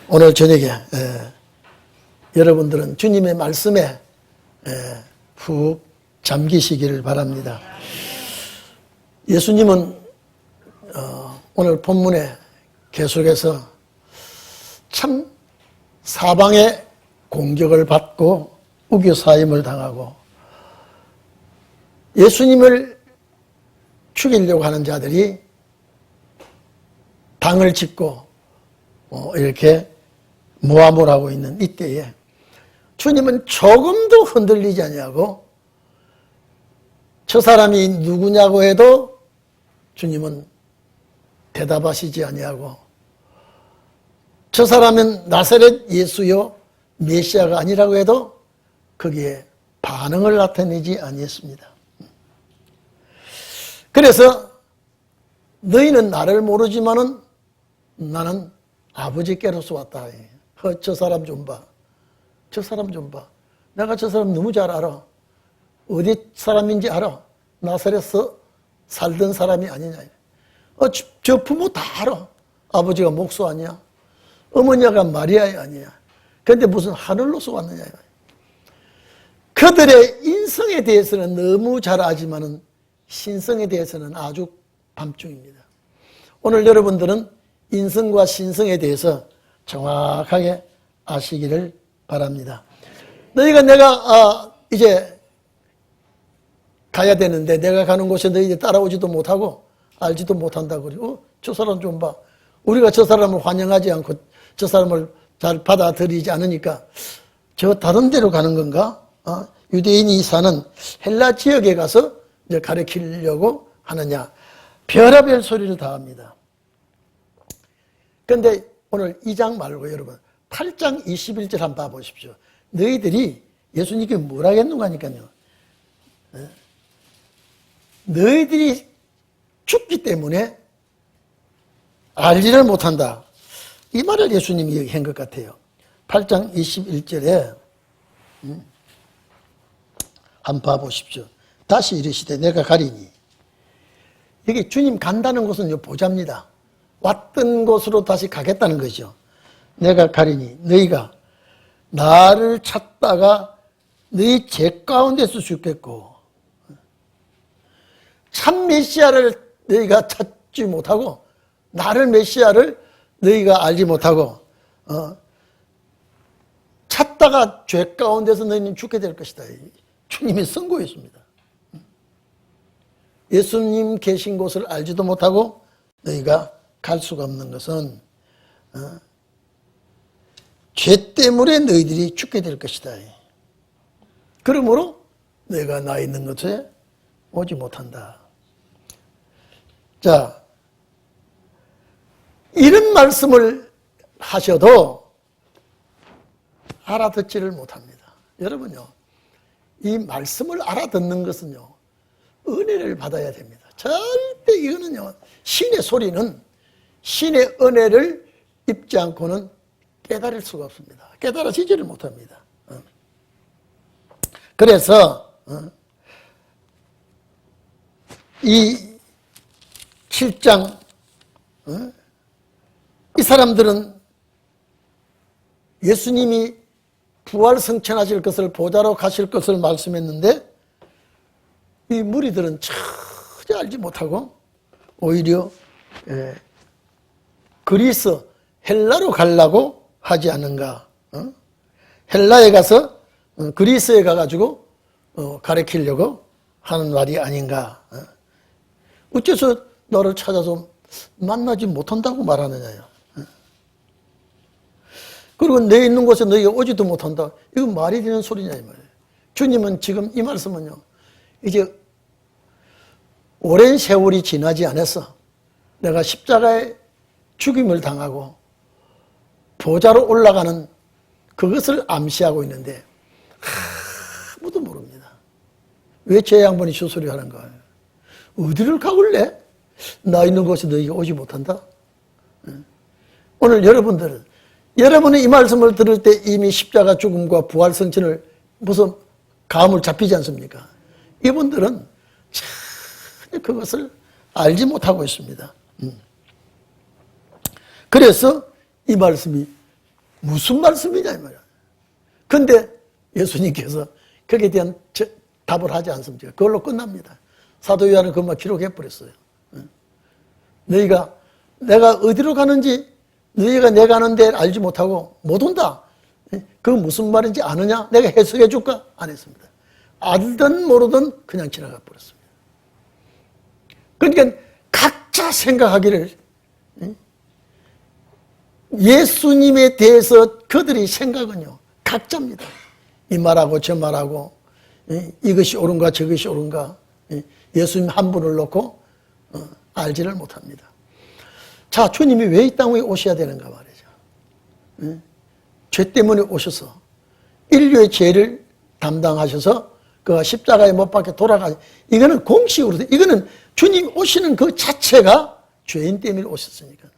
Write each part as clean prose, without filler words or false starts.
오늘 저녁에 여러분들은 주님의 말씀에 푹 잠기시기를 바랍니다. 예수님은 오늘 본문에 계속해서 참 사방의 공격을 받고 우겨사임을 당하고 예수님을 죽이려고 하는 자들이 당을 짓고 이렇게 모함을 하고 있는 이때에 주님은 조금도 흔들리지 아니하고 저 사람이 누구냐고 해도 주님은 대답하시지 아니하고 저 사람은 나사렛 예수요 메시아가 아니라고 해도 거기에 반응을 나타내지 아니했습니다. 그래서 너희는 나를 모르지만은 나는 아버지께로서 왔다. 저 사람 좀 봐. 저 사람 좀 봐. 내가 저 사람 너무 잘 알아. 어디 사람인지 알아. 나사렛에서 살던 사람이 아니냐. 저 부모 다 알아. 아버지가 목수 아니야. 어머니가 마리아 아니야. 그런데 무슨 하늘로서 왔느냐. 그들의 인성에 대해서는 너무 잘 알지만은 신성에 대해서는 아주 밤중입니다. 오늘 여러분들은 인성과 신성에 대해서 정확하게 아시기를 바랍니다. 너희가 내가 이제 가야 되는데 내가 가는 곳에 너희들 따라오지도 못하고 알지도 못한다고 그러고 저 사람 좀 봐. 우리가 저 사람을 환영하지 않고 저 사람을 잘 받아들이지 않으니까 저 다른 데로 가는 건가? 유대인이 사는 헬라 지역에 가서 이제 가르치려고 하느냐. 별의별 소리를 다 합니다. 그런데 오늘 2장 말고 여러분 8장 21절 한번 봐보십시오. 너희들이 예수님께 뭐라 했는가 하니까요. 너희들이 죽기 때문에 알지를 못한다. 이 말을 예수님이 한 것 같아요. 8장 21절에 한번 봐보십시오. 다시 이르시되 내가 가리니. 여기 주님 간다는 것은 보자입니다. 왔던 곳으로 다시 가겠다는 거죠. 내가 가리니 너희가 나를 찾다가 너희 죄 가운데서 죽겠고 참 메시아를 너희가 찾지 못하고 나를 메시아를 너희가 알지 못하고 찾다가 죄 가운데서 너희는 죽게 될 것이다. 주님이 선고했습니다. 예수님 계신 곳을 알지도 못하고 너희가 갈 수가 없는 것은 죄 때문에 너희들이 죽게 될 것이다. 그러므로 너희가 나 있는 곳에 오지 못한다. 자, 이런 말씀을 하셔도 알아듣지를 못합니다. 여러분요, 이 말씀을 알아듣는 것은요, 은혜를 받아야 됩니다. 절대 이거는요, 신의 소리는 신의 은혜를 입지 않고는 깨달을 수가 없습니다. 깨달아지지를 못합니다. 그래서 이 7장 이 사람들은 예수님이 부활 성천하실 것을 보좌로 가실 것을 말씀했는데 이 무리들은 전혀 알지 못하고 오히려 그리스 헬라로 가려고 하지 않는가. 헬라에 가서 그리스에 가가지고 가르치려고 하는 말이 아닌가. 어째서 너를 찾아서 만나지 못한다고 말하느냐요. 그리고 내 있는 곳에 너희가 오지도 못한다. 이건 말이 되는 소리냐 이 말이에요. 주님은 지금 이 말씀은요. 이제 오랜 세월이 지나지 않았어. 내가 십자가에 죽임을 당하고 보좌로 올라가는 그것을 암시하고 있는데 아무도 모릅니다. 왜 제 양반이 저 소리 하는가? 어디를 가볼래? 나 있는 곳에 너희가 오지 못한다? 오늘 여러분들은 여러분이 이 말씀을 들을 때 이미 십자가 죽음과 부활 성천을 무슨 감을 잡히지 않습니까? 이분들은 전혀 그것을 알지 못하고 있습니다. 그래서 이 말씀이 무슨 말씀이냐 이 말이야. 근데 예수님께서 거기에 대한 답을 하지 않습니까? 그걸로 끝납니다. 사도 요한은 그것만 기록해 버렸어요. 너희가 내가 어디로 가는지 너희가 내가 가는 데를 알지 못하고 못 온다. 그건 무슨 말인지 아느냐? 내가 해석해 줄까? 안 했습니다. 알든 모르든 그냥 지나가 버렸습니다. 그러니까 각자 생각하기를 예수님에 대해서 그들이 생각은요 각자입니다. 이 말하고 저 말하고 이것이 옳은가 저것이 옳은가 예수님 한 분을 놓고 알지를 못합니다. 자, 주님이 왜 이 땅에 오셔야 되는가 말이죠. 죄 때문에 오셔서 인류의 죄를 담당하셔서 그 십자가에 못 박혀 돌아가. 이거는 공식으로 이거는 주님 오시는 그 자체가 죄인 때문에 오셨으니까.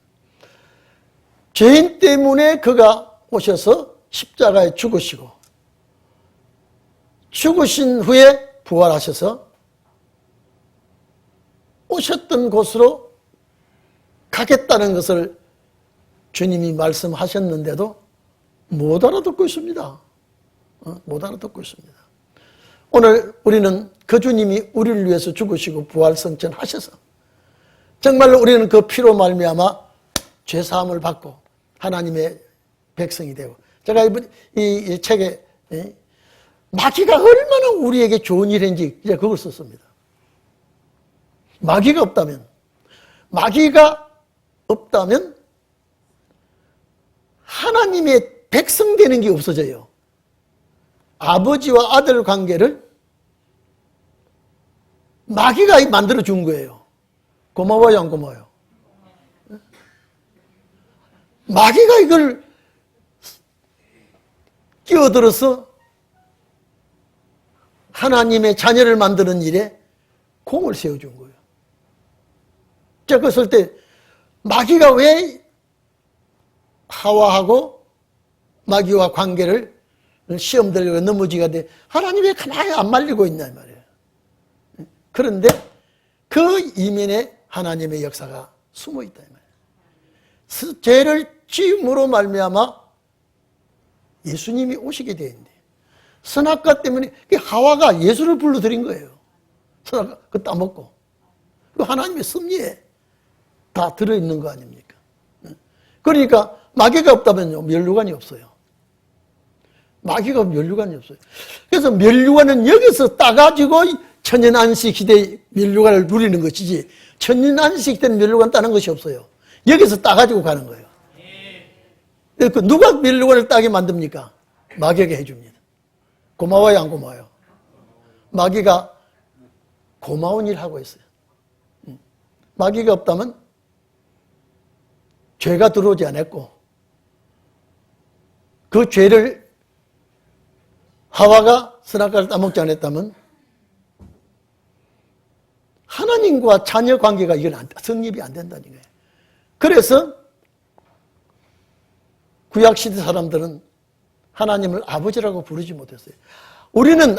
죄인 때문에 그가 오셔서 십자가에 죽으시고 죽으신 후에 부활하셔서 오셨던 곳으로 가겠다는 것을 주님이 말씀하셨는데도 못 알아듣고 있습니다. 못 알아듣고 있습니다. 오늘 우리는 그 주님이 우리를 위해서 죽으시고 부활승천 하셔서 정말로 우리는 그 피로 말미암아 죄사함을 받고 하나님의 백성이 되고, 제가 이번 이 책에 마귀가 얼마나 우리에게 좋은 일인지 이제 그걸 썼습니다. 마귀가 없다면 하나님의 백성 되는 게 없어져요. 아버지와 아들 관계를 마귀가 만들어 준 거예요. 고마워요, 안 고마워요? 마귀가 이걸 끼어들어서 하나님의 자녀를 만드는 일에 공을 세워준 거예요. 제가 그랬을 때 마귀가 왜 하와하고 마귀와 관계를 시험 들려고 넘어지가 돼 하나님이 가만히 안 말리고 있냐 말이에요. 그런데 그 이면에 하나님의 역사가 숨어 있다 말이에요. 죄를 지음으로 말미암아 예수님이 오시게 되는데 선악과 때문에 하와가 예수를 불러들인 거예요. 선악과 그거 따먹고 그 하나님의 섭리에 다 들어있는 거 아닙니까? 그러니까 마귀가 없다면요 면류관이 없어요. 마귀가 면류관이 없어요. 그래서 면류관은 여기서 따가지고 천년안식 시대의 면류관을 누리는 것이지 천년안식 시대는 면류관 따는 것이 없어요. 여기서 따가지고 가는 거예요. 누가 면류관을 따게 만듭니까? 마귀가 해줍니다. 고마워요, 안 고마워요? 마귀가 고마운 일 하고 있어요. 마귀가 없다면 죄가 들어오지 않았고 그 죄를 하와가 선악과를 따먹지 않았다면 하나님과 자녀 관계가 이건 성립이 안 된다는 거예요. 그래서 구약시대 사람들은 하나님을 아버지라고 부르지 못했어요. 우리는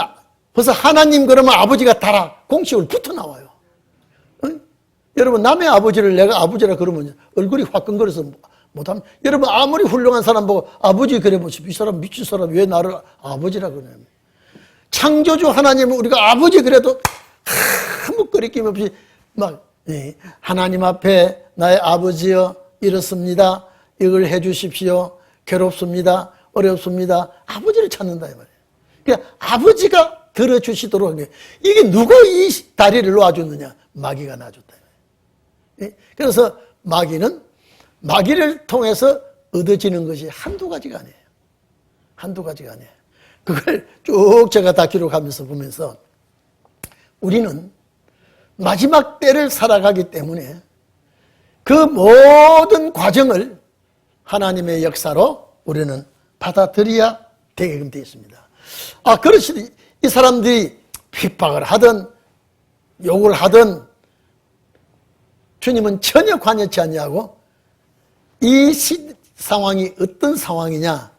벌써 하나님 그러면 아버지가 달아 공식으로 붙어 나와요. 응? 여러분 남의 아버지를 내가 아버지라 그러면 얼굴이 화끈거려서 못하면, 여러분 아무리 훌륭한 사람 보고 아버지 그래 보십시오. 이 사람 미친 사람 왜 나를 아버지라 그러냐면, 창조주 하나님은 우리가 아버지 그래도 아무 거리낌 없이 막 하나님 앞에 나의 아버지여 이렇습니다. 이걸 해 주십시오. 괴롭습니다. 어렵습니다. 아버지를 찾는다 이 말이에요. 그러니까 아버지가 들어주시도록 하는 거예요. 이게 누가 이 다리를 놓아줬느냐? 마귀가 놔줬다. 그래서 마귀를 통해서 얻어지는 것이 한두 가지가 아니에요. 한두 가지가 아니에요. 그걸 쭉 제가 다 기록하면서 보면서 우리는 마지막 때를 살아가기 때문에 그 모든 과정을 하나님의 역사로 우리는 받아들여야 되게끔 되어 있습니다. 그렇지. 이 사람들이 핍박을 하든 욕을 하든 주님은 전혀 관여치 않냐고. 이 상황이 어떤 상황이냐?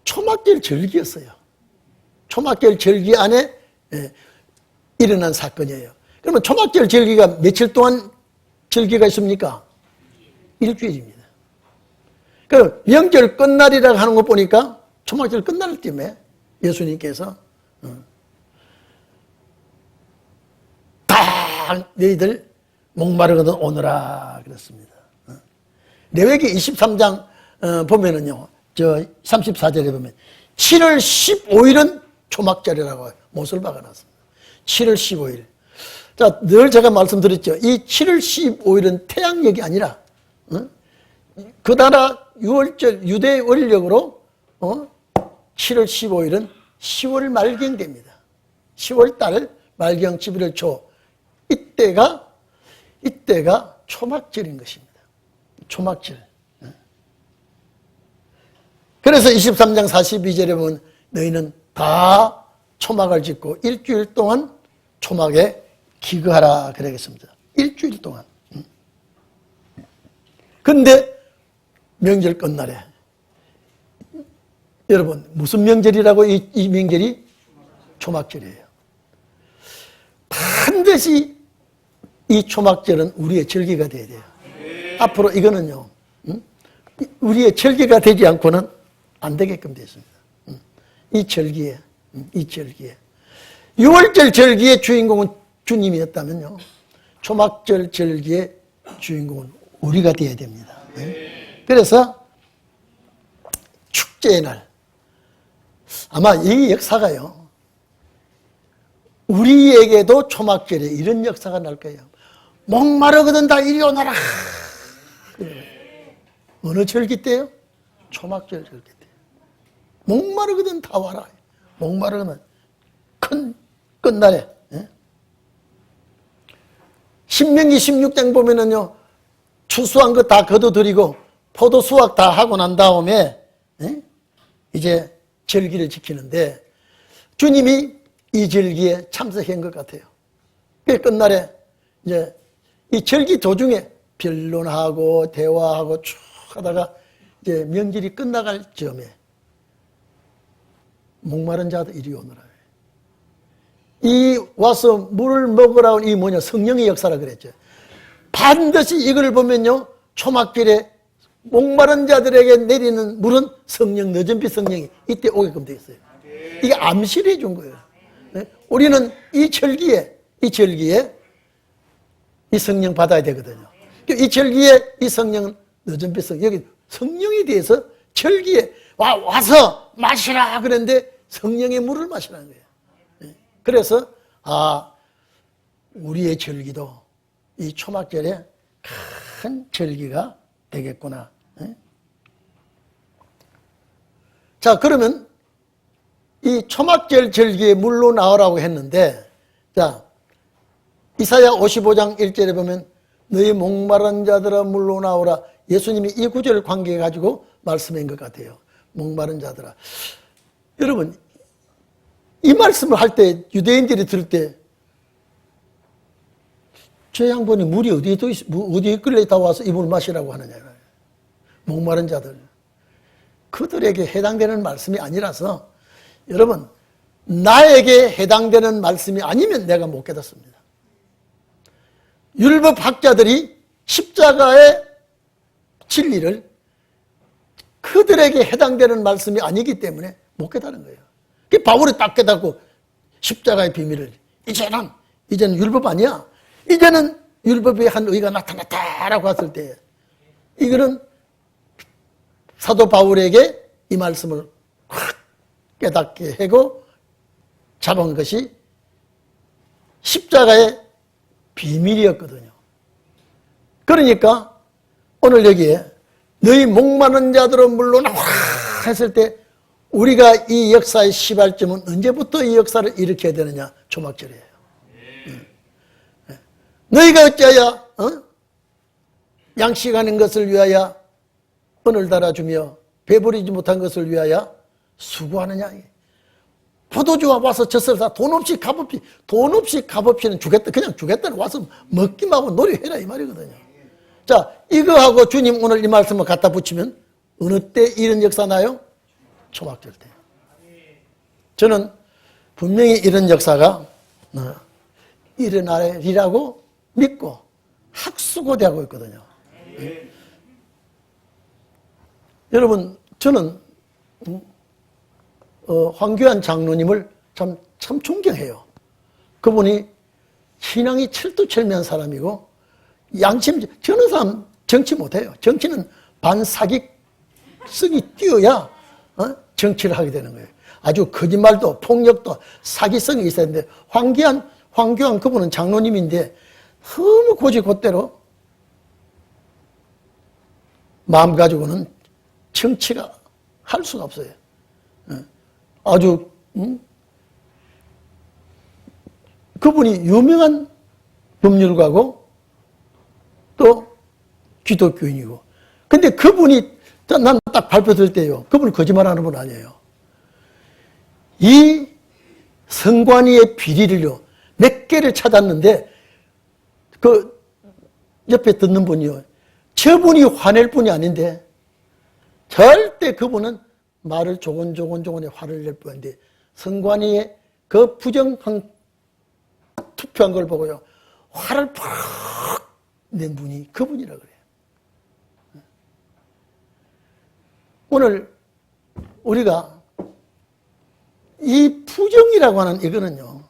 초막절 절기였어요. 초막절 절기 안에 일어난 사건이에요. 그러면 초막절 절기가 며칠 동안 절기가 있습니까? 일주일입니다. 그 명절 끝날이라고 하는 거 보니까 초막절 끝날 때문에 예수님께서 다 너희들 목마르거든 오너라 그랬습니다. 레위기 23장 보면은요, 저 34절에 보면 7월 15일은 초막절이라고 못을 박아놨습니다. 7월 15일. 자, 늘 제가 말씀드렸죠. 이 7월 15일은 태양력이 아니라 그 나라 6월절 유대 월력으로 7월 15일은 10월 말경됩니다. 10월 달 말경 11월 초 이때가 초막절인 것입니다. 초막절. 그래서 23장 42절에 보면 너희는 다 초막을 짓고 일주일 동안 초막에 기거하라 그러겠습니다. 일주일 동안. 근데 명절 끝날에 여러분 무슨 명절이라고 이 명절이 초막절이에요. 반드시 이 초막절은 우리의 절기가 돼야 돼요. 앞으로 이거는요, 우리의 절기가 되지 않고는 안 되게끔 되어 있습니다. 이 절기에 6월절 절기의 주인공은 주님이었다면요, 초막절 절기의 주인공은 우리가 되어야 됩니다. 그래서 축제의 날, 아마 이 역사가요, 우리에게도 초막절에 이런 역사가 날 거예요. 목마르거든 다 이리 오너라. 어느 절기 때요? 초막절 절기 때. 목마르거든 다 와라. 목마르거든 큰 끝날에. 신명기 16장 보면은요, 추수한 거 다 거둬들이고 포도 수확 다 하고 난 다음에 이제 절기를 지키는데 주님이 이 절기에 참석한 것 같아요. 그 끝날에 이제 이 절기 도중에 변론하고 대화하고 쭉 하다가 이제 명절이 끝나갈 즈음에 목마른 자들 이리 오너라. 이 와서 물을 먹으라고 이 뭐냐 성령의 역사라 그랬죠. 반드시 이걸 보면요, 초막절에 목마른 자들에게 내리는 물은 성령, 너전비 성령이 이때 오게끔 되어 있어요. 이게 암시를 해준 거예요. 우리는 이 절기에 이 성령 받아야 되거든요. 이 절기에 이 성령은 너전비 성령, 여기 성령에 대해서 절기에 와서 마시라 그랬는데 성령의 물을 마시라는 거예요. 그래서 우리의 절기도 이 초막절에 큰 절기가 되겠구나. 자, 그러면 이 초막절 절기에 물로 나오라고 했는데, 자, 이사야 55장 1절에 보면 너희 목마른 자들아 물로 나오라. 예수님이 이 구절을 관계해 가지고 말씀한 것 같아요. 목마른 자들아. 여러분, 이 말씀을 할 때 유대인들이 들을 때 저 양반이 물이 어디에 끌려 있다 와서 이 물 마시라고 하느냐. 목마른 자들. 그들에게 해당되는 말씀이 아니라서 여러분, 나에게 해당되는 말씀이 아니면 내가 못 깨닫습니다. 율법학자들이 십자가의 진리를 그들에게 해당되는 말씀이 아니기 때문에 못 깨닫는 거예요. 바울이 딱 깨닫고 십자가의 비밀을 이제는 율법 아니야. 이제는 율법의 한 의가 나타났다라고 했을 때 이거는 사도 바울에게 이 말씀을 확 깨닫게 하고 잡은 것이 십자가의 비밀이었거든요. 그러니까 오늘 여기에 너희 목마른 자들은 물로 나와 했을 때 우리가 이 역사의 시발점은 언제부터 이 역사를 일으켜야 되느냐? 초막절이에요. 너희가 어찌하여 양식하는 것을 위하여 은을 달아주며 배부리지 못한 것을 위하여 수고하느냐? 포도주와 와서 젖을 사 돈 없이 값없이는 주겠다. 그냥 주겠다는 와서 먹기만 하고 노래해라 이 말이거든요. 자, 이거하고 주님 오늘 이 말씀을 갖다 붙이면 어느 때 이런 역사 나요? 초막절 때. 저는 분명히 이런 역사가 일어나리라고 믿고 학수고대하고 있거든요. 여러분, 저는 황교안 장로님을 참 존경해요. 그분이 신앙이 철두철미한 사람이고 양심, 저는 사람 정치 못해요. 정치는 반사기성이 뛰어야 정치를 하게 되는 거예요. 아주 거짓말도 폭력도 사기성이 있어야 되는데 황교안 그분은 장로님인데 너무 곧대로 마음 가지고는 정치가 할 수가 없어요. 아주 그분이 유명한 법률가고 또 기독교인이고, 근데 그분이 난 딱 발표 들 때요, 그분은 거짓말하는 분 아니에요. 이 성관이의 비리를요 몇 개를 찾았는데 그 옆에 듣는 분이요, 저분이 화낼 분이 아닌데 절대 그분은 말을 조곤조곤 화를 낼 뿐인데 성관이의 그 부정한 투표한 걸 보고요 화를 팍 낸 분이 그분이라 그래요. 오늘 우리가 이 부정이라고 하는 이거는요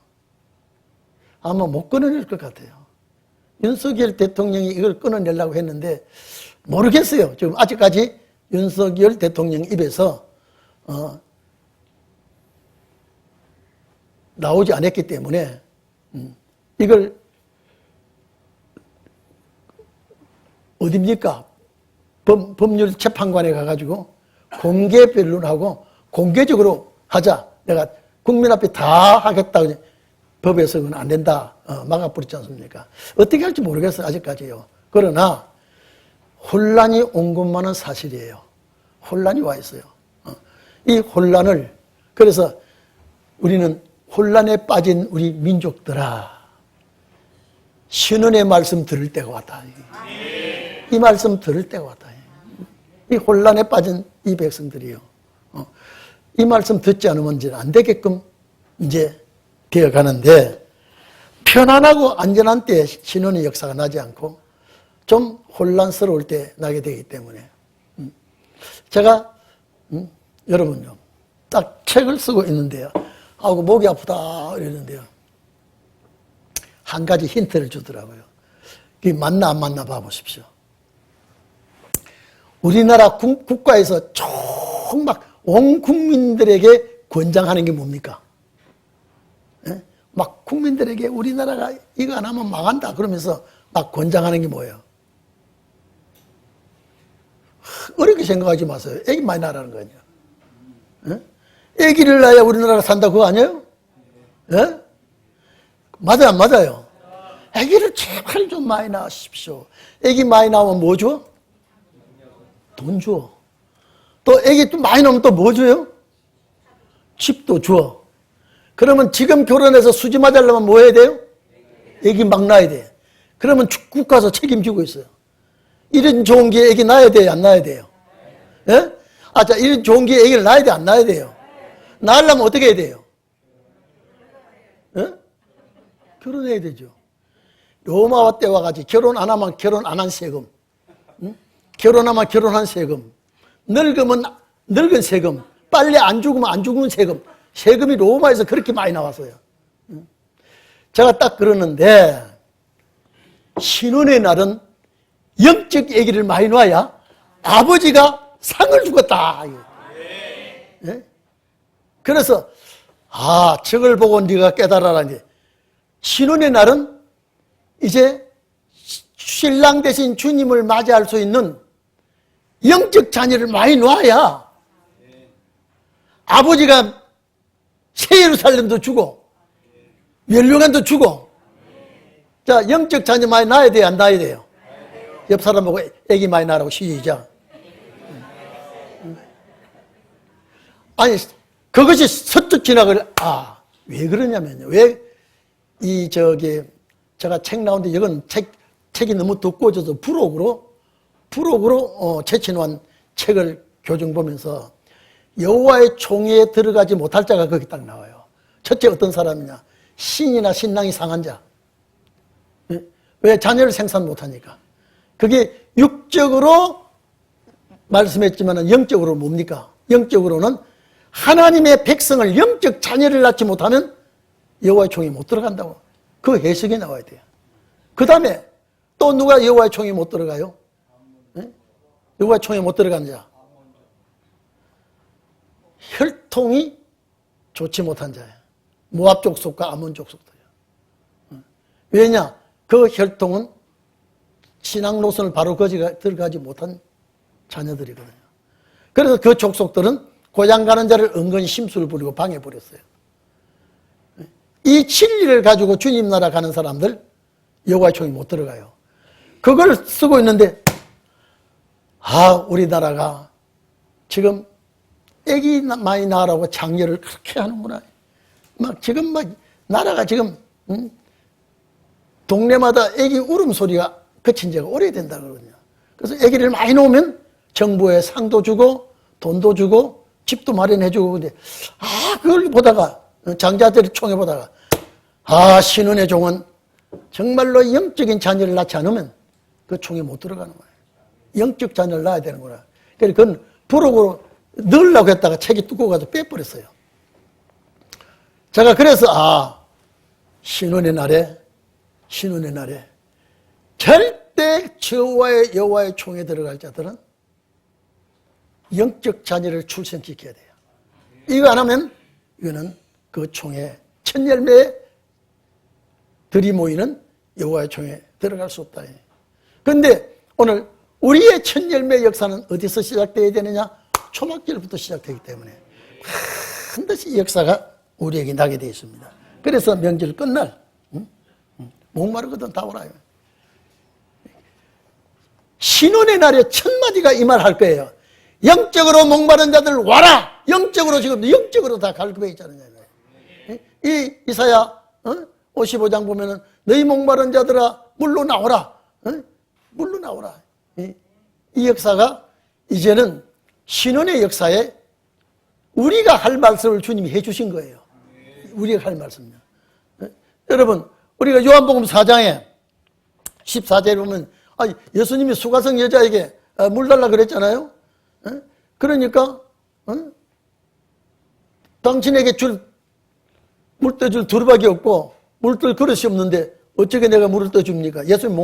아마 못 끊어낼 것 같아요. 윤석열 대통령이 이걸 끊어내려고 했는데 모르겠어요. 지금 아직까지 윤석열 대통령 입에서 나오지 않았기 때문에 이걸 어딥니까? 법률재판관에 가가지고 공개 변론하고 공개적으로 하자. 내가 국민 앞에 다 하겠다. 법에서 그건 안 된다. 막아버리지 않습니까? 어떻게 할지 모르겠어요. 아직까지요. 그러나 혼란이 온 것만은 사실이에요. 혼란이 와 있어요. 이 혼란을, 그래서 우리는 혼란에 빠진 우리 민족들아, 신원의 말씀 들을 때가 왔다. 이 말씀 들을 때가 왔다. 이 혼란에 빠진 이 백성들이요. 이 말씀 듣지 않으면 이제 안 되게끔 이제 되어 가는데, 편안하고 안전한 때 신원의 역사가 나지 않고 좀 혼란스러울 때 나게 되기 때문에 제가 여러분요 딱 책을 쓰고 있는데요, 아이고 목이 아프다 이러는데요 한 가지 힌트를 주더라고요. 그게 맞나 안 맞나 봐보십시오. 우리나라 국가에서 정말 온 국민들에게 권장하는 게 뭡니까? 예? 막 국민들에게 우리나라가 이거 안 하면 망한다 그러면서 막 권장하는 게 뭐예요? 어렵게 생각하지 마세요. 애기 많이 낳으라는 거 아니에요. 예? 애기를 낳아야 우리나라가 산다 그거 아니에요? 예? 맞아요 안 맞아요? 애기를 제발 좀 많이 낳으십시오. 애기 많이 낳으면 뭐 줘? 돈 줘. 또 애기 좀 많이 낳으면 또 뭐 줘요? 집도 줘. 그러면 지금 결혼해서 수지 맞으려면 뭐 해야 돼요? 애기 막 낳아야 돼. 그러면 국가에서 책임지고 있어요. 이런 좋은 기회에 애기 낳아야 돼요 안 낳아야 돼요? 예? 자, 이런 좋은 기회에 애기를 낳아야 돼요 안 낳아야 돼요? 낳으려면 어떻게 해야 돼요? 예? 결혼해야 되죠. 로마와 때와 같이 결혼 안 하면 결혼 안 한 세금, 결혼하면 결혼한 세금, 늙으면 늙은 세금, 빨리 안 죽으면 안 죽은 세금, 세금이 로마에서 그렇게 많이 나왔어요. 제가 딱 그러는데 신혼의 날은 영적 얘기를 많이 놔야 아버지가 상을 주겠다. 예? 그래서 저걸 보고 네가 깨달아라. 신혼의 날은 이제 신랑 대신 주님을 맞이할 수 있는 영적 자녀를 많이 놔야 아버지가 새 예루살렘도 주고 멸류관도 주고, 자, 영적 자녀 많이 낳아야 돼요 안 낳아야 돼요? 옆 사람 보고 애기 많이 낳으라고. 시작. 아니 그것이 서쪽 진학을 왜 그러냐면요, 왜 제가 책 나오는데 이건 책이 너무 두꺼워져서 부록으로 채취놓은 책을 교정 보면서 여호와의 총회에 들어가지 못할 자가 거기 딱 나와요. 첫째 어떤 사람이냐? 신이나 신랑이 상한 자. 왜? 자녀를 생산 못하니까. 그게 육적으로 말씀했지만 영적으로 뭡니까? 영적으로는 하나님의 백성을 영적 자녀를 낳지 못하면 여호와의 총이 못 들어간다고. 그 해석이 나와야 돼요. 그 다음에 또 누가 여호와의 총이 못 들어가요? 네? 여호와의 총이 못 들어가는 자. 혈통이 좋지 못한 자예요. 모압 족속과 아몬 족속도요. 왜냐? 그 혈통은 신앙 노선을 바로 들어가지 못한 자녀들이거든요. 그래서 그 족속들은 고장 가는 자를 은근히 심술을 부리고 방해버렸어요. 이 진리를 가지고 주님 나라 가는 사람들 여호와의 총이 못 들어가요. 그걸 쓰고 있는데 우리나라가 지금 애기 많이 낳으라고 장려를 그렇게 하는구나. 지금 나라가 지금 동네마다 애기 울음소리가 그친 지가 오래된다 그러거든요. 그래서 애기를 많이 놓으면 정부에 상도 주고 돈도 주고 집도 마련해주고. 근데 그걸 보다가 장자들이 총에 보다가 신원의 종은 정말로 영적인 자녀를 낳지 않으면 그 총에 못 들어가는 거예요. 영적 자녀를 낳아야 되는구나. 그래서 그건 부록으로 넣으려고 했다가 책이 두꺼워 가지고 빼버렸어요. 제가 그래서 신원의 날에 절대 여호와의 총에 들어갈 자들은 영적 자녀를 출생시켜야 돼요. 이거 안 하면 이거는 그 총에 첫 열매에 들이 모이는 여호와의 총에 들어갈 수 없다. 그런데 오늘 우리의 첫 열매 역사는 어디서 시작되어야 되느냐? 초막절부터 시작되기 때문에 반드시 이 역사가 우리에게 나게 되어 있습니다. 그래서 명절 끝날 목마르거든 다 오라. 신혼의 날에 첫 마디가 이 말 할 거예요. 영적으로 목마른 자들 와라. 영적으로 지금 영적으로 다 갈급해 있잖아요. 이 이사야 55장 보면은 너희 목마른 자들아 물로 나오라. 물로 나오라. 이 역사가 이제는 신혼의 역사에 우리가 할 말씀을 주님이 해주신 거예요. 우리가 할 말씀이요. 여러분, 우리가 요한복음 4장에 14절에 보면 예수님이 수가성 여자에게 물 달라 그랬잖아요. 그러니까 당신에게 물 떠줄 두루박이 없고 물 떠줄 그릇이 없는데 어떻게 내가 물을 떠줍니까? 예수님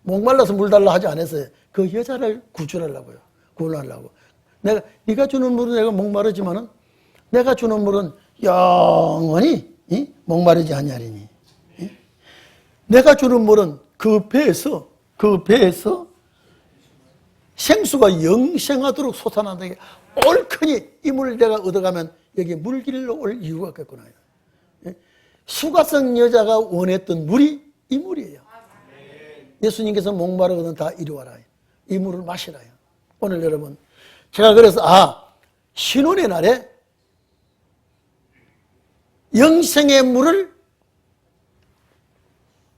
목말라서 물 달라 하지 않았어요. 그 여자를 구출하려고요. 구원하려고. 네가 주는 물은 내가 목마르지만은 내가 주는 물은 영원히 목마르지 않냐리니. 내가 주는 물은 그 배에서 생수가 영생하도록 솟아난다. 옳거니 이 물을 내가 얻어가면 여기 물길로 올 이유가 없겠구나. 수가성 여자가 원했던 물이 이 물이에요. 예수님께서 목마르거든 다 이리 와라. 이 물을 마시라. 오늘 여러분, 제가 그래서 신혼의 날에 영생의 물을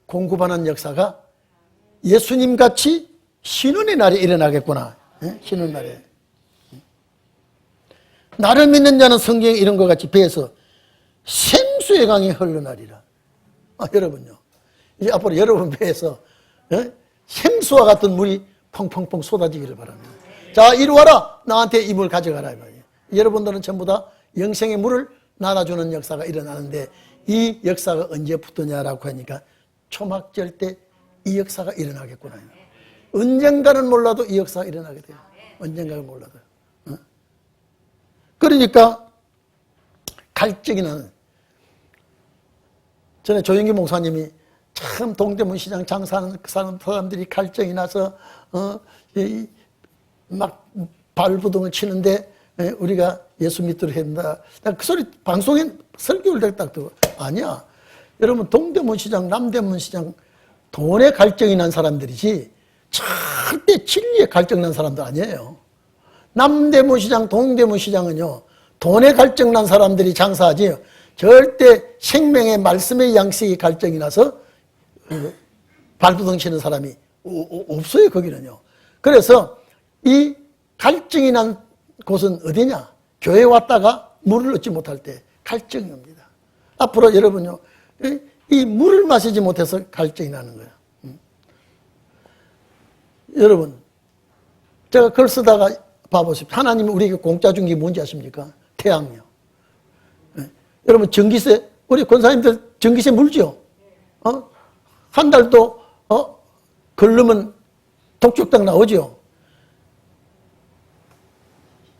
공급하는 역사가 예수님같이 신혼의 날에 일어나겠구나. 신혼 날에. 나를 믿는 자는 성경에 이런 것 같이 배에서 생수의 강이 흘러나리라. 여러분요. 이제 앞으로 여러분 배에서 생수와 같은 물이 펑펑펑 쏟아지기를 바랍니다. 자, 이리 와라. 나한테 이 물 가져가라. 여러분들은 전부 다 영생의 물을 나눠주는 역사가 일어나는데 이 역사가 언제부터냐라고 하니까 초막절 때 이 역사가 일어나겠구나. 언젠가는 몰라도 이 역사가 일어나게 돼요. 언젠가는 몰라도. 그러니까 갈증이 나는. 전에 조영기 목사님이 참 동대문 시장 장사하는 사람들이 갈증이 나서 막 발부동을 치는데 우리가 예수 믿도록 한다. 그 소리 방송에 설교를 딱 듣고 아니야. 여러분 동대문 시장, 남대문 시장 돈에 갈증이 난 사람들이지 절대 진리에 갈증 난 사람도 아니에요. 남대문 시장, 동대문 시장은요 돈에 갈증 난 사람들이 장사하지 절대 생명의 말씀의 양식이 갈증이 나서 발부동 치는 사람이 없어요. 거기는요. 그래서 이 갈증이 난 곳은 어디냐? 교회 왔다가 물을 얻지 못할 때 갈증이 옵니다. 앞으로 여러분요, 이 물을 마시지 못해서 갈증이 나는 거예요. 여러분, 제가 글 쓰다가 봐보십시오. 하나님이 우리에게 공짜 준 게 뭔지 아십니까? 태양이요. 네. 여러분, 전기세, 우리 권사님들 전기세 물죠? 한 달도, 걸르면 독촉당 나오죠?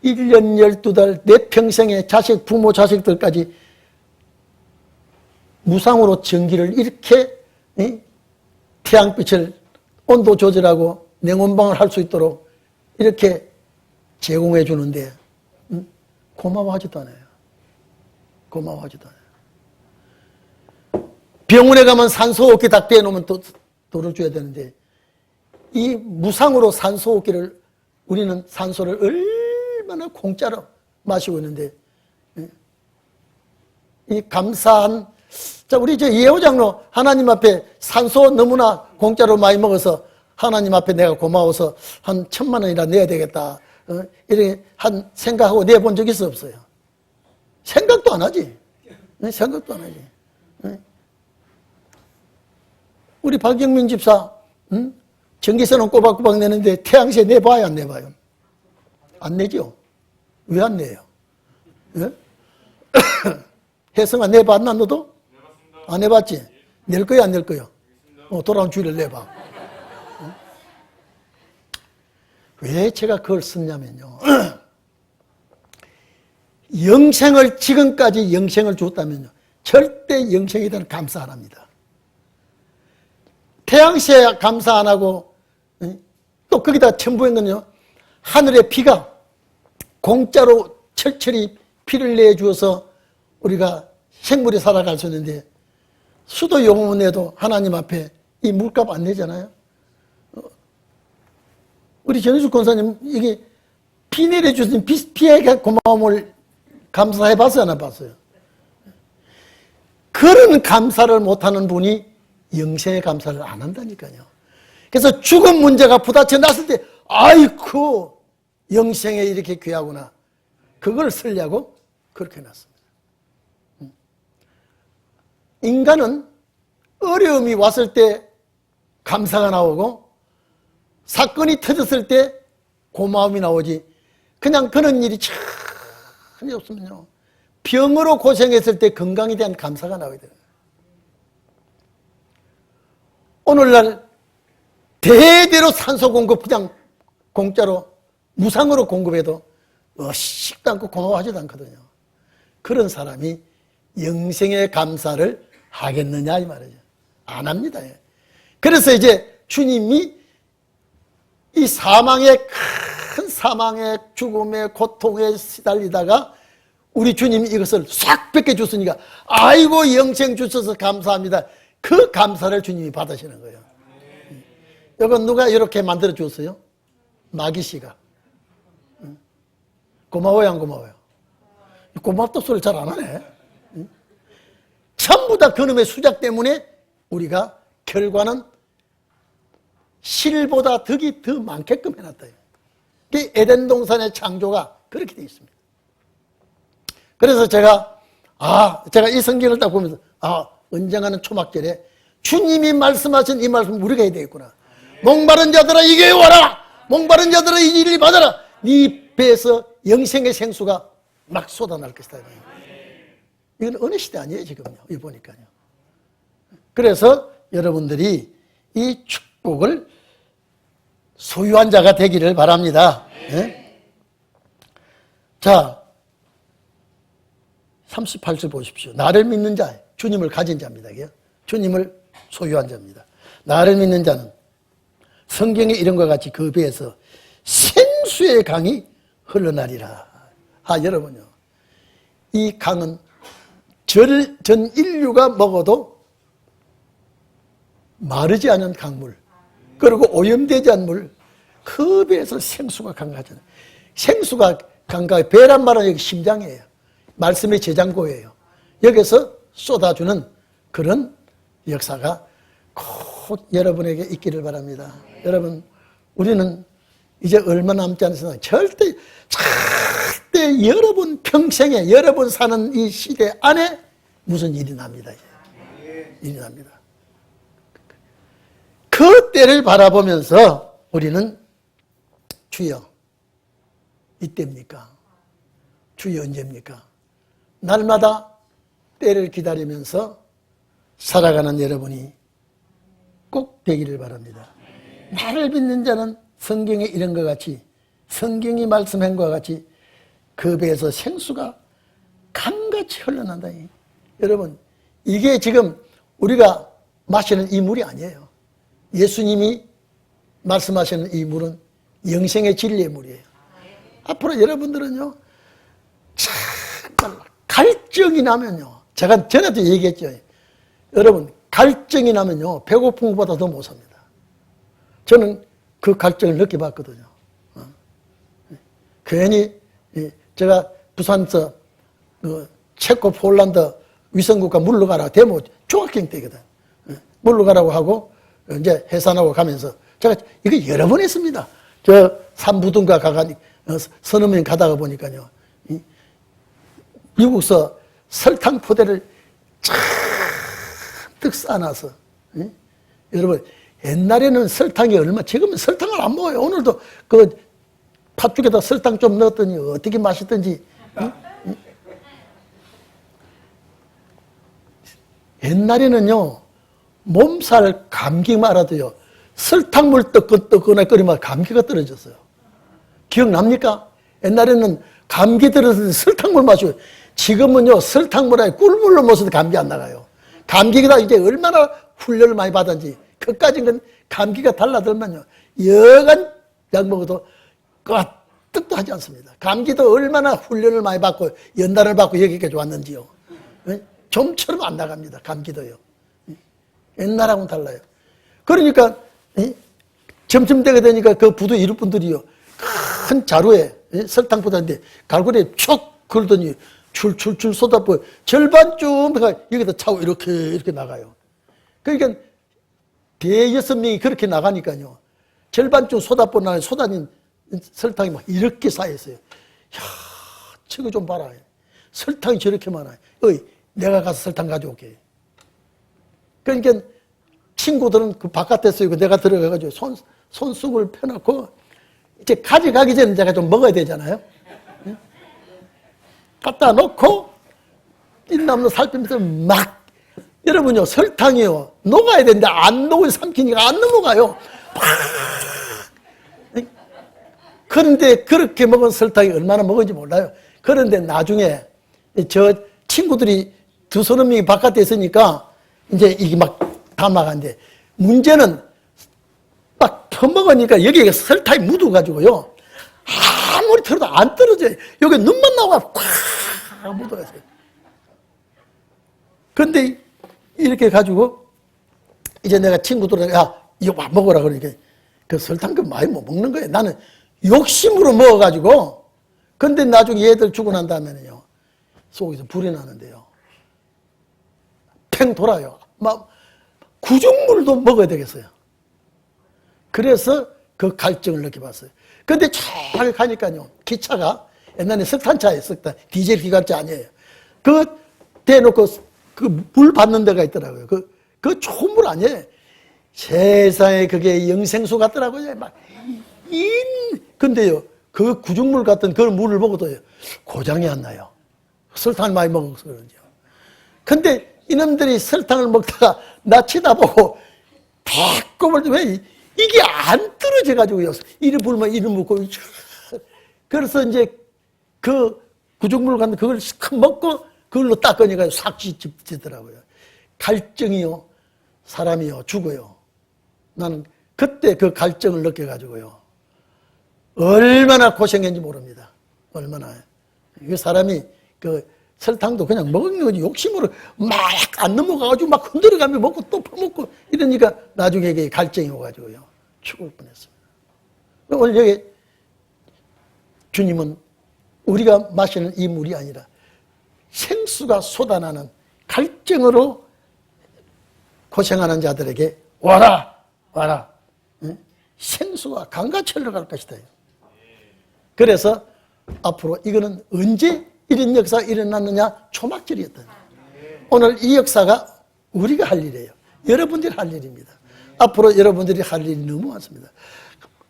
1년 12달 내 평생에 자식, 부모, 자식들까지 무상으로 전기를 이렇게 태양빛을 온도 조절하고 냉온방을 할 수 있도록 이렇게 제공해 주는데 고마워하지도 않아요. 고마워하지도 않아요. 병원에 가면 산소호흡기 다 빼놓으면 돈을 줘야 되는데 이 무상으로 산소호흡기를 우리는 산소를 얼마나 공짜로 마시고 있는데 이 감사한 자, 우리 예호 장로 하나님 앞에 산소 너무나 공짜로 많이 먹어서 하나님 앞에 내가 고마워서 한 1,000만 원이라 내야 되겠다. 이렇게 한 생각하고 내본 적 있어 없어요? 생각도 안 하지. 생각도 안 하지. 우리 박영민 집사, 전기세는 꼬박꼬박 내는데 태양세 내봐요, 안 내봐요? 안 내죠? 왜 안 내요? 예? 혜성아 내봤나 너도? 안 해봤지? 낼 거야, 안 낼 거야? 돌아온 주일을 내봐. 왜 제가 그걸 썼냐면요. 영생을, 지금까지 영생을 줬다면요. 절대 영생에 대한 감사 안 합니다. 태양시에 감사 안 하고, 또 거기다 첨부한 건요. 하늘의 비가 공짜로 철철이 피를 내주어서 우리가 생물이 살아갈 수 있는데, 수도 용문에도 하나님 앞에 이 물값 안 내잖아요. 우리 전희숙 권사님, 이게 비 내려주신 비의 고마움을 감사해 봤어요, 안 해봤어요? 그런 감사를 못하는 분이 영생의 감사를 안 한다니까요. 그래서 죽음 문제가 부딪혀 났을 때, 아이쿠, 영생에 이렇게 귀하구나. 그걸 쓰려고 그렇게 놨습니다. 인간은 어려움이 왔을 때 감사가 나오고 사건이 터졌을 때 고마움이 나오지 그냥 그런 일이 전혀 없으면요. 병으로 고생했을 때 건강에 대한 감사가 나와야 돼요. 오늘날 대대로 산소 공급 그냥 공짜로 무상으로 공급해도 식도 않고 고마워하지도 않거든요. 그런 사람이 영생의 감사를 하겠느냐 이 말이죠. 안 합니다. 그래서 이제 주님이 이 사망의 큰 사망의 죽음의 고통에 시달리다가 우리 주님이 이것을 싹 뺏겨줬으니까 아이고 영생 주셔서 감사합니다. 그 감사를 주님이 받으시는 거예요. 이건 누가 이렇게 만들어 줬어요? 마귀 씨가. 고마워요, 안 고마워요? 고맙다 소리를 잘 안 하네. 전부 다 그놈의 수작 때문에 우리가 결과는 실보다 덕이 더 많게끔 해놨다. 에덴 동산의 창조가 그렇게 되어 있습니다. 그래서 제가 이 성경을 딱 보면서 언젠가는 초막절에 주님이 말씀하신 이 말씀 우리가 해야 되겠구나. 목마른 자들아 이게 와라. 목마른 자들아 이 일을 받아라. 네 배에서 영생의 생수가 막 쏟아날 것이다. 이건 어느 시대 아니에요 지금요. 이거 보니까요. 그래서 여러분들이 이 축복을 소유한 자가 되기를 바랍니다. 네? 자 38절 보십시오. 나를 믿는 자, 주님을 가진 자입니다. 주님을 소유한 자입니다. 나를 믿는 자는 성경에 이런과 같이 그 배에서 생수의 강이 흘러나리라. 여러분요. 이 강은 전 인류가 먹어도 마르지 않은 강물, 그리고 오염되지 않은 물, 그 배에서 생수가 강하잖아요. 생수가 강가에 배란 말은 여기 심장이에요. 말씀의 저장고예요. 여기서 쏟아주는 그런 역사가 곧 여러분에게 있기를 바랍니다. 여러분, 우리는 이제 얼마 남지 않았으나 절대 여러분 평생에 여러분 사는 이 시대 안에 무슨 일이 납니다. 일이 납니다. 그 때를 바라보면서 우리는 주여, 이때입니까? 주여, 언제입니까? 날마다 때를 기다리면서 살아가는 여러분이 꼭 되기를 바랍니다. 나를 믿는 자는 성경에 이런 것 같이, 성경이 말씀한 것과 같이 그 배에서 생수가 강같이 흘러난다. 여러분, 이게 지금 우리가 마시는 이 물이 아니에요. 예수님이 말씀하시는 이 물은 영생의 진리의 물이에요. 앞으로 여러분들은요, 정말 갈증이 나면요, 제가 전에도 얘기했죠. 여러분, 갈증이 나면요, 배고픈 것보다 더 못 삽니다. 저는 그 갈증을 느껴봤거든요. 괜히 제가 부산서 체코 폴란드 위성국가 물러가라 데모 중학생 때거든. 물러가라고 하고 이제 해산하고 가면서 제가 이거 여러 번 했습니다. 저 산부든가 가가니 서너 명 가다가 보니까요, 미국서 설탕 포대를 잔뜩 싸놔서, 여러분, 옛날에는 설탕이 얼마, 지금은 설탕을 안 먹어요. 오늘도 그 팥죽에다 설탕 좀 넣었더니 어떻게 맛있던지. 옛날에는요, 몸살 감기만 알아도요, 설탕물 뜨거나 끓이면 감기가 떨어졌어요. 기억납니까? 옛날에는 감기 들어서 설탕물 마시고, 지금은요, 설탕물에 꿀물로 마셔도 감기 안 나가요. 감기가 이제 얼마나 훈련을 많이 받았는지, 그까진 감기가 달라들면요, 여간 약 먹어도 끄떡도 하지 않습니다. 감기도 얼마나 훈련을 많이 받고, 연단을 받고 여기까지 왔는지요. 좀처럼 안 나갑니다. 감기도요. 옛날하고는 달라요. 그러니까 점점 때가 되니까 그 부두 이웃 분들이요, 큰 자루에 설탕보다인데 갈고리에 쭉 걸더니 출출출 쏟아부어 절반쯤 여기다 차고 이렇게 나가요. 그러니까 대여섯 명이 그렇게 나가니까요, 절반쯤 쏟아부어 나는 쏟아진 설탕이 막 이렇게 쌓여있어요. 이야, 저거 좀 봐라. 설탕이 저렇게 많아요. 어이, 내가 가서 설탕 가져올게. 그러니까 친구들은 그 바깥에서 이거 내가 들어가가지고 손수건을 펴놓고 이제 가져가기 전에 내가 좀 먹어야 되잖아요. 갖다 놓고 찐나무로 살피면서 막, 여러분요, 설탕이요, 녹아야 되는데 안 녹으면 삼키니까 안 넘어가요. 그런데 그렇게 먹은 설탕이 얼마나 먹은지 몰라요. 그런데 나중에 저 친구들이 두서너 명이 바깥에 있으니까 이제 이게 막 다 나간대. 문제는 막 퍼먹으니까 여기에 설탕이 묻어가지고요, 아무리 털어도 안 떨어져요. 여기 눈만 나오고 꽉 묻어가지고. 근데 이렇게 가지고 이제 내가 친구들한테, 야, 이거 막 먹어라 그러니까 그 설탕 그 많이 못 먹는 거예요. 나는 욕심으로 먹어가지고. 근데 나중에 얘들 주고 난 다음에는요, 속에서 불이 나는데요, 팽 돌아요. 막 구중물도 먹어야 되겠어요. 그래서 그 갈증을 느껴봤어요. 근데 잘 가니까요, 기차가 옛날에 석탄차에 석탄, 디젤 기관차 아니에요. 그 대놓고 그 물 받는 데가 있더라고요. 그 좋은 물 아니에요. 세상에 그게 영생수 같더라고요. 막 근데요, 그 구중물 같은 그 물을 먹어도요, 고장이 안 나요. 설탕을 많이 먹어서 그런지요. 근데 이놈들이 설탕을 먹다가 나 쳐다보고 배꼽을 왜 이게 안 떨어져가지고요, 이리 불면 이리 묻고. 그래서 이제 그 구중물 같은 그걸 싹 먹고 그걸로 닦으니까 싹 찢더라고요. 갈증이요, 사람이요, 죽어요. 나는 그때 그 갈증을 느껴가지고요, 얼마나 고생했는지 모릅니다. 얼마나. 그 사람이 그 설탕도 그냥 먹는 거지 욕심으로 막 안 넘어가가지고 막 흔들어가며 먹고 또 퍼먹고 이러니까 나중에 이게 갈증이 오가지고요, 죽을 뻔했습니다. 오늘 여기 주님은 우리가 마시는 이 물이 아니라 생수가 쏟아나는 갈증으로 고생하는 자들에게 와라, 와라. 생수가 강같이 흘러갈 것이다. 그래서 앞으로 이거는 언제 이런 역사가 일어났느냐? 초막절이었다. 오늘 이 역사가 우리가 할 일이에요. 여러분들이 할 일입니다. 앞으로 여러분들이 할 일이 너무 많습니다.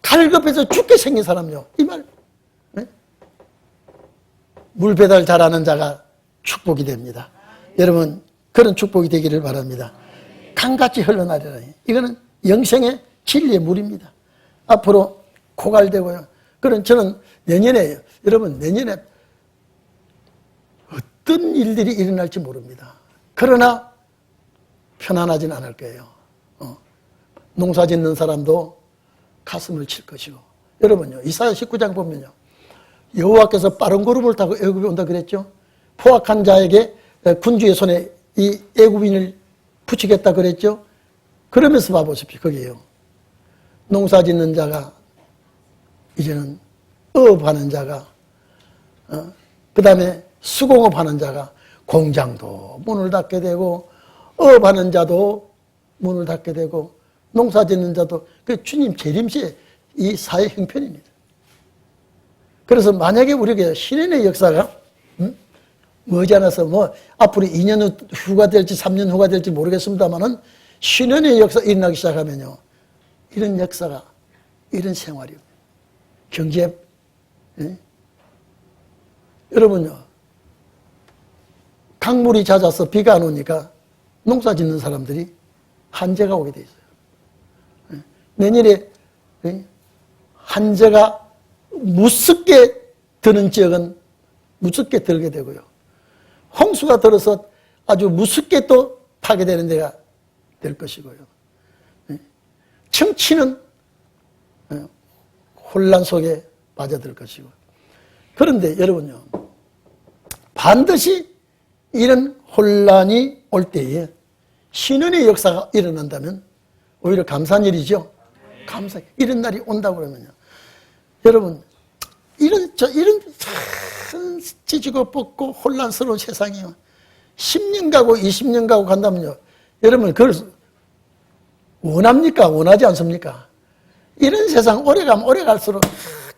갈급해서 죽게 생긴 사람요. 이 말. 네? 물 배달 잘하는 자가 축복이 됩니다. 여러분 그런 축복이 되기를 바랍니다. 강같이 흘러나리라. 이거는 영생의 진리의 물입니다. 앞으로 고갈되고요. 그런 저는 내년에 여러분 내년에 어떤 일들이 일어날지 모릅니다. 그러나 편안하진 않을 거예요. 농사 짓는 사람도 가슴을 칠 것이고 여러분요 이사야 19장 보면요 여호와께서 빠른 구름을 타고 애굽에 온다 그랬죠. 포악한 자에게 군주의 손에 이 애굽인을 붙이겠다 그랬죠. 그러면서 봐보십시오. 거기에요. 농사 짓는 자가 이제는 어업하는 자가 그 다음에 수공업하는 자가 공장도 문을 닫게 되고 어업하는 자도 문을 닫게 되고 농사 짓는 자도 그 주님 재림시에 이 사회 형편입니다. 그래서 만약에 우리에게 신인의 역사가 머지않아서 뭐 앞으로 2년 후가 될지 3년 후가 될지 모르겠습니다만은 신인의 역사 일어나기 시작하면요 이런 역사가 이런 생활이요 경제 여러분요 강물이 잦아서 비가 안 오니까 농사 짓는 사람들이 한재가 오게 돼 있어요. 내년에 한재가 무섭게 드는 지역은 무섭게 들게 되고요. 홍수가 들어서 아주 무섭게 또 파괴되는 데가 될 것이고요. 정치는 혼란 속에 빠져들 것이고. 그런데 여러분요, 반드시 이런 혼란이 올 때에 신원의 역사가 일어난다면 오히려 감사한 일이죠. 감사. 이런 날이 온다고 그러면요. 여러분, 이런 찢고 뽑고 혼란스러운 세상이요. 10년 가고 20년 가고 간다면요. 여러분, 그걸 원합니까? 원하지 않습니까? 이런 세상 오래 가면 오래 갈수록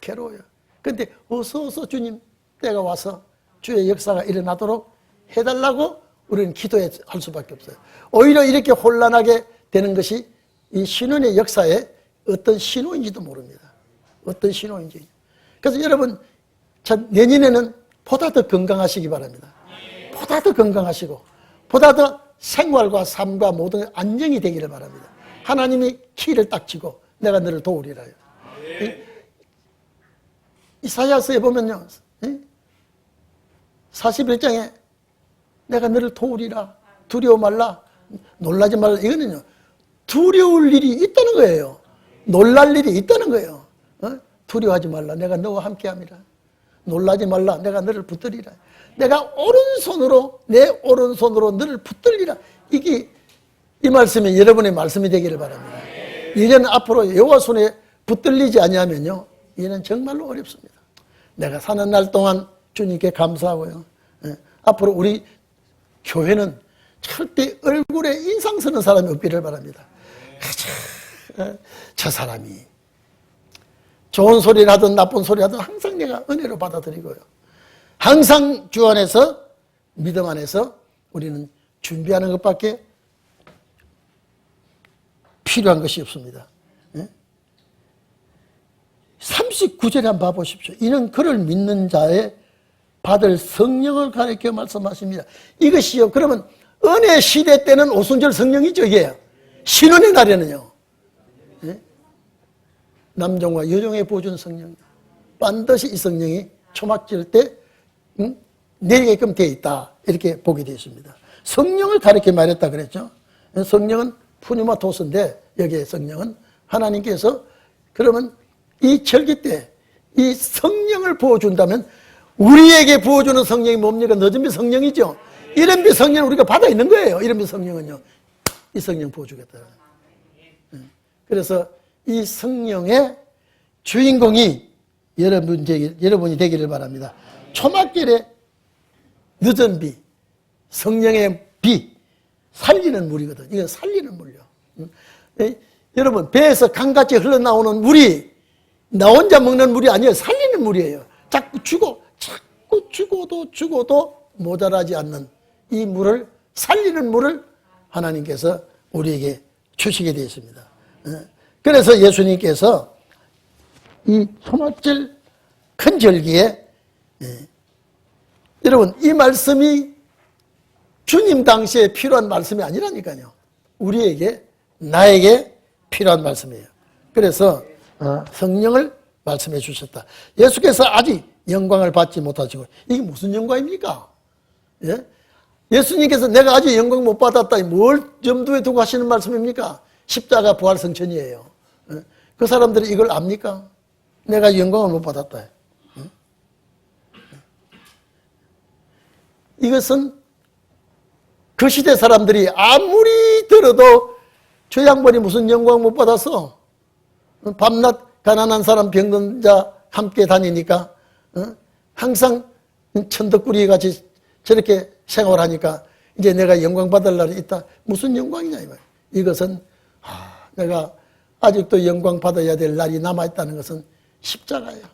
괴로워요. 근데 어서 주님 때가 와서 주의 역사가 일어나도록 해달라고 우리는 기도할 수밖에 없어요. 오히려 이렇게 혼란하게 되는 것이 이 신혼의 역사의 어떤 신호인지도 모릅니다. 어떤 신호인지. 그래서 여러분, 내년에는 보다 더 건강하시기 바랍니다. 보다 더 건강하시고, 보다 더 생활과 삶과 모든 안정이 되기를 바랍니다. 하나님이 키를 딱 쥐고 내가 너를 도우리라요. 이사야서에 보면요, 41장에 내가 너를 도우리라, 두려워 말라, 놀라지 말라. 이거는요, 두려울 일이 있다는 거예요. 놀랄 일이 있다는 거예요. 두려워하지 말라, 내가 너와 함께함이라. 놀라지 말라, 내가 너를 붙들리라. 내가 오른손으로, 내 오른손으로 너를 붙들리라. 이게 이 말씀이 여러분의 말씀이 되기를 바랍니다. 이제는 앞으로 여호와 손에 붙들리지 아니하면요, 이는 정말로 어렵습니다. 내가 사는 날 동안 주님께 감사하고요. 앞으로 우리 교회는 절대 얼굴에 인상 쓰는 사람이 없기를 바랍니다. 저 사람이 좋은 소리를 하든 나쁜 소리를 하든 항상 내가 은혜로 받아들이고요. 항상 주 안에서, 믿음 안에서 우리는 준비하는 것밖에 필요한 것이 없습니다. 39절에 한번 봐보십시오. 이는 그를 믿는 자의 받을 성령을 가리켜 말씀하십니다. 이것이요, 그러면 은혜 시대 때는 오순절 성령이죠, 이게. 신혼의 날에는요, 남종과 여종의 보존 성령, 반드시 이 성령이 초막질 때 내리게끔 되어 있다, 이렇게 보게 되어 있습니다. 성령을 가리켜 말했다 그랬죠. 성령은 푸뉴마 토스인데, 여기에 성령은 하나님께서 그러면 이 절기 때 이 성령을 부어준다면 우리에게 부어주는 성령이 뭡니까? 너준비 성령이죠. 이른비 성령을 우리가 받아 있는 거예요. 이른비 성령은요, 이 성령 부어주겠다. 그래서 이 성령의 주인공이 여러분이 되기를 바랍니다. 초막길에 늦은 비, 성령의 비, 살리는 물이거든. 이건 살리는 물이요. 여러분, 배에서 강같이 흘러나오는 물이 나 혼자 먹는 물이 아니에요. 살리는 물이에요. 자꾸 죽어도 모자라지 않는 이 물을, 살리는 물을 하나님께서 우리에게 주시게 되어 있습니다. 그래서 예수님께서 이 초막절 큰 절기에 여러분 이 말씀이 주님 당시에 필요한 말씀이 아니라니까요. 우리에게 나에게 필요한 말씀이에요. 그래서 성령을 말씀해 주셨다. 예수께서 아직 영광을 받지 못하시고 이게 무슨 영광입니까? 예? 예수님께서 내가 아직 영광 못 받았다. 뭘 염두에 두고 하시는 말씀입니까? 십자가 부활 성천이에요. 예? 그 사람들이 이걸 압니까? 내가 영광을 못 받았다. 예? 이것은 그 시대 사람들이 아무리 들어도 저 양반이 무슨 영광 못 받았어? 밤낮 가난한 사람 병든자 함께 다니니까 항상 천덕꾸리 같이 저렇게 생활하니까 이제 내가 영광 받을 날이 있다. 무슨 영광이냐 이 말이야. 이것은 내가 아직도 영광 받아야 될 날이 남아있다는 것은 십자가예요.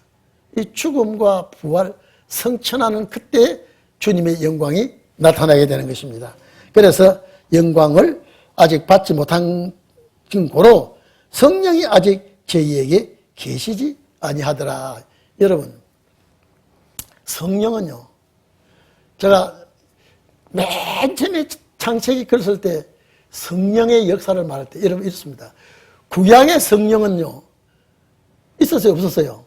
이 죽음과 부활 성천하는 그때 주님의 영광이 나타나게 되는 것입니다. 그래서 영광을 아직 받지 못한 증거로 성령이 아직 저희에게 계시지 아니하더라. 여러분 성령은요, 제가 맨 처음에 창세기 글 쓸 때 성령의 역사를 말할 때 여러분 이렇습니다. 구약의 성령은요 있었어요 없었어요?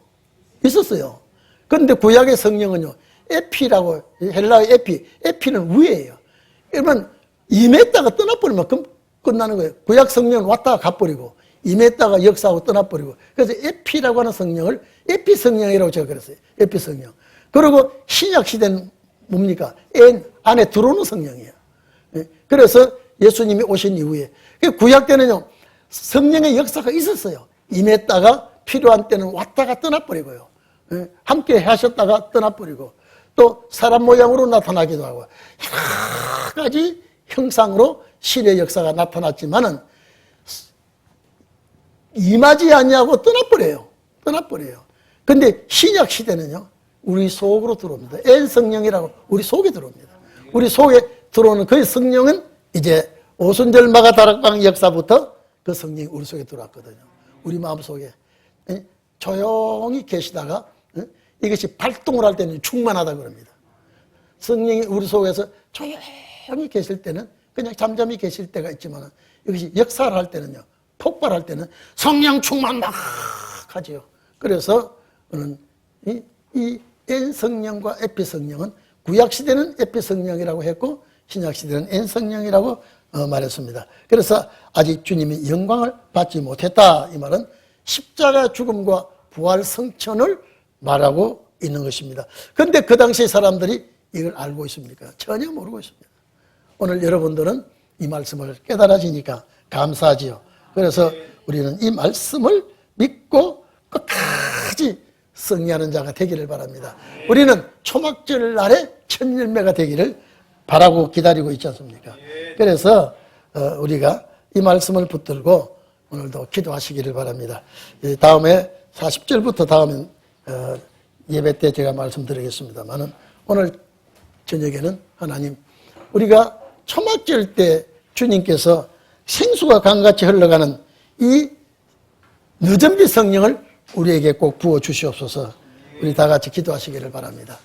있었어요. 그런데 구약의 성령은요 에피라고, 헬라의 에피는 위에요. 그러면 임했다가 떠나버리면 그럼 끝나는 거예요. 구약 성령은 왔다가 가버리고 임했다가 역사하고 떠나버리고, 그래서 에피라고 하는 성령을 에피 성령이라고 제가 그랬어요. 에피 성령. 그리고 신약 시대는 뭡니까? 안에 들어오는 성령이에요. 그래서 예수님이 오신 이후에 구약 때는요 성령의 역사가 있었어요. 임했다가 필요한 때는 왔다가 떠나버리고요. 함께 하셨다가 떠나버리고 또 사람 모양으로 나타나기도 하고 여러 가지 형상으로 신의 역사가 나타났지만은 임하지 않냐고 떠나버려요. 근데 신약 시대는요 우리 속으로 들어옵니다. 엔 성령이라고 우리 속에 들어옵니다. 우리 속에 들어오는 그 성령은 이제 오순절 마가 다락방 역사부터 그 성령이 우리 속에 들어왔거든요. 우리 마음속에 조용히 계시다가 이것이 발동을 할 때는 충만하다 그럽니다. 성령이 우리 속에서 조용히 계실 때는 그냥 잠잠히 계실 때가 있지만 이것이 역사를 할 때는요 폭발할 때는 성령 충만 막 하지요. 그래서 이 N 성령과 에피 성령은 구약 시대는 에피 성령이라고 했고 신약 시대는 N 성령이라고 말했습니다. 그래서 아직 주님이 영광을 받지 못했다. 이 말은 십자가 죽음과 부활 성천을 말하고 있는 것입니다. 그런데 그 당시 사람들이 이걸 알고 있습니까? 전혀 모르고 있습니다. 오늘 여러분들은 이 말씀을 깨달아지니까 감사하지요. 그래서 우리는 이 말씀을 믿고 끝까지 승리하는 자가 되기를 바랍니다. 우리는 초막절 날에 첫 열매가 되기를 바라고 기다리고 있지 않습니까? 그래서 우리가 이 말씀을 붙들고 오늘도 기도하시기를 바랍니다. 다음에 40절부터 다음에 예배 때 제가 말씀드리겠습니다만은 오늘 저녁에는 하나님 우리가 초막절 때 주님께서 생수가 강같이 흘러가는 이 늦은빛 성령을 우리에게 꼭 부어 주시옵소서. 우리 다 같이 기도하시기를 바랍니다.